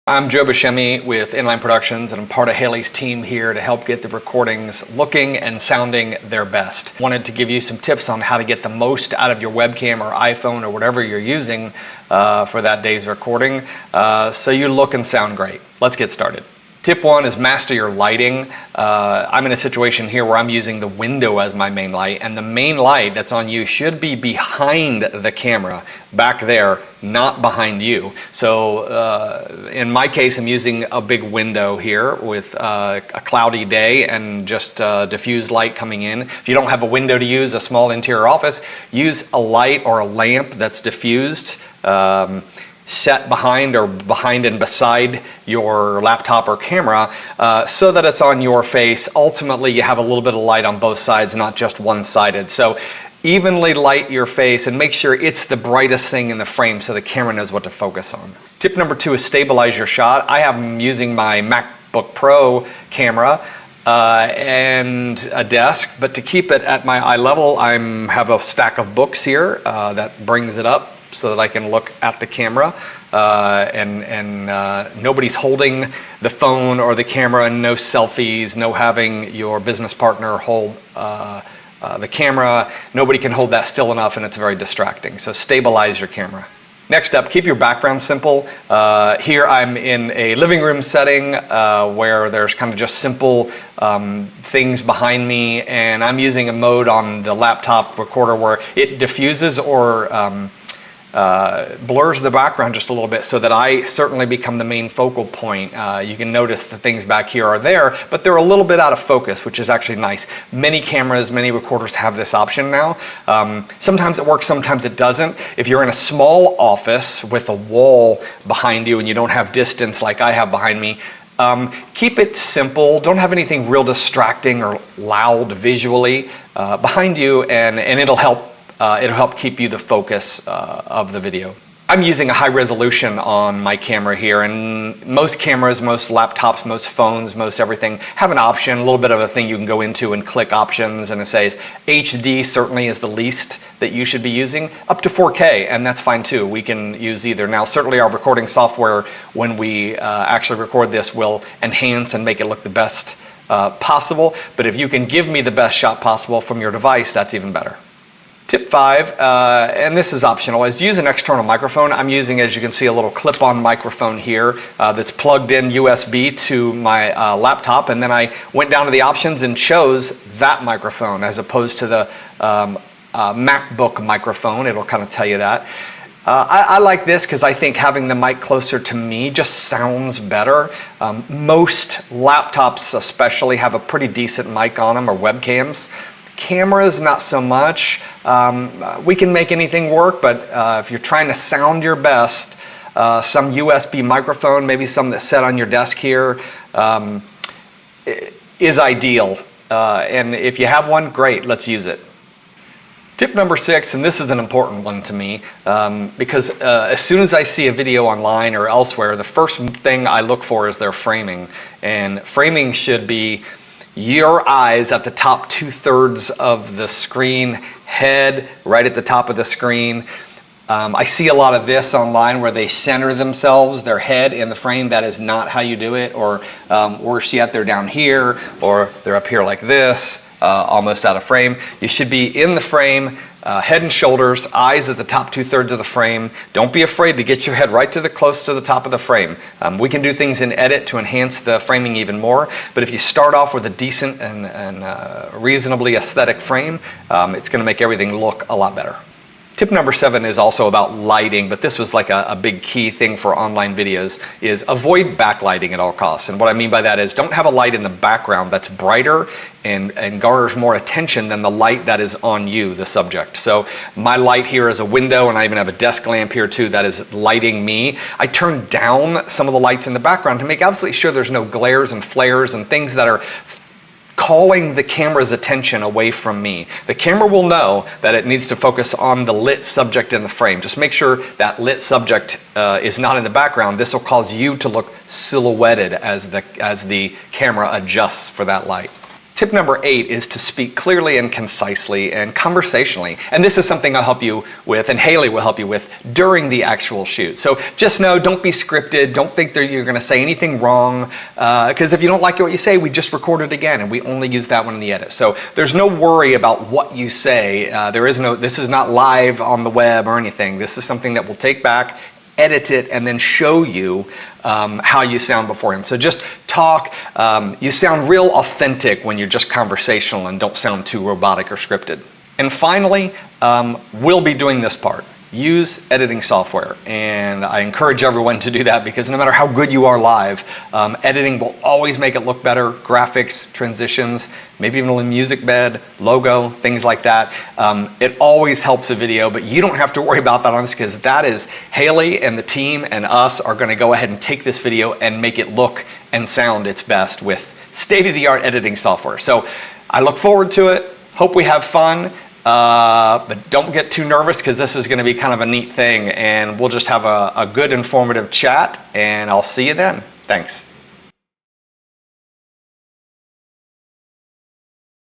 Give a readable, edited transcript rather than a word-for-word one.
I'm Joe Buscemi with Inline Productions, and I'm part of Haley's team here to help get the recordings looking and sounding their best. Wanted to give you some tips on how to get the most out of your webcam or iPhone or whatever you're using for that day's recording so you look and sound great. Let's get started. Tip one is master your lighting. I'm in a situation here where I'm using the window as my main light, and the main light that's on you should be behind the camera, back there, not behind you. So in my case, I'm using a big window here with a cloudy day and just diffused light coming in. If you don't have a window to use, a small interior office, use a light or a lamp that's diffused. Set behind or behind and beside your laptop or camera so that it's on your face. Ultimately, you have a little bit of light on both sides, not just one-sided. So evenly light your face and make sure it's the brightest thing in the frame so the camera knows what to focus on. Tip number two is stabilize your shot. I am using my MacBook Pro camera and a desk, but to keep it at my eye level, I have a stack of books here that brings it up so that I can look at the camera and nobody's holding the phone or the camera, and no selfies, no having your business partner hold the camera. Nobody can hold that still enough, and it's very distracting. So stabilize your camera. Next up, keep your background simple. Here I'm in a living room setting where there's kind of just simple things behind me, and I'm using a mode on the laptop recorder where it diffuses or blurs the background just a little bit so that I certainly become the main focal point. You can notice the things back here are there, but they're a little bit out of focus, which is actually nice. Many cameras, many recorders have this option now. Sometimes it works, sometimes it doesn't. If you're in a small office with a wall behind you and you don't have distance like I have behind me, keep it simple. Don't have anything real distracting or loud visually behind you, and it'll help keep you the focus of the video. I'm using a high resolution on my camera here, and most cameras, most laptops, most phones, most everything have an option, a little bit of a thing you can go into and click options, and it says HD certainly is the least that you should be using, up to 4K, and that's fine too. We can use either. Now certainly our recording software, when we actually record this, will enhance and make it look the best possible, but if you can give me the best shot possible from your device, that's even better. Tip five, and this is optional, is use an external microphone. I'm using, as you can see, a little clip-on microphone here that's plugged in USB to my laptop, and then I went down to the options and chose that microphone as opposed to the MacBook microphone. It'll kind of tell you that. I like this because I think having the mic closer to me just sounds better. Most laptops especially have a pretty decent mic on them, or webcams. Cameras, not so much. We can make anything work, but if you're trying to sound your best, some USB microphone, maybe some that's set on your desk here, is ideal. And if you have one, great, let's use it. Tip number six, and this is an important one to me, because as soon as I see a video online or elsewhere, the first thing I look for is their framing. And framing should be your eyes at the top 2/3 of the screen, head right at the top of the screen. I see a lot of this online where they center themselves, their head in the frame. That is not how you do it, or worse yet, they're down here, or they're up here like this, almost out of frame. You should be in the frame, head and shoulders, eyes at the top 2/3 of the frame. Don't be afraid to get your head right to close to the top of the frame. We can do things in edit to enhance the framing even more, but if you start off with a decent and reasonably aesthetic frame, it's going to make everything look a lot better. Tip number seven is also about lighting, but this was like a big key thing for online videos, is avoid backlighting at all costs. And what I mean by that is don't have a light in the background that's brighter and garners more attention than the light that is on you, the subject. So my light here is a window, and I even have a desk lamp here too that is lighting me. I turn down some of the lights in the background to make absolutely sure there's no glares and flares and things that are calling the camera's attention away from me. The camera will know that it needs to focus on the lit subject in the frame. Just make sure that lit subject is not in the background. This will cause you to look silhouetted as the camera adjusts for that light. Tip number 8 is to speak clearly and concisely and conversationally. And this is something I'll help you with, and Haley will help you with during the actual shoot. So just know, don't be scripted. Don't think that you're going to say anything wrong. Because if you don't like what you say, we just record it again, and we only use that one in the edit. So there's no worry about what you say. This is not live on the web or anything. This is something that we'll take back, edit it, and then show you how you sound beforehand. So just talk. You sound real authentic when you're just conversational and don't sound too robotic or scripted. And finally, we'll be doing this part. Use editing software, and I encourage everyone to do that, because no matter how good you are live, editing will always make it look better. Graphics, transitions, maybe even a music bed, logo, things like that. It always helps a video, but you don't have to worry about that on this, because that is Haley and the team and us are going to go ahead and take this video and make it look and sound its best with state-of-the-art editing software. So I look forward to it. Hope we have fun. But don't get too nervous, because this is going to be kind of a neat thing, and we'll just have a good informative chat, and I'll see you then. Thanks.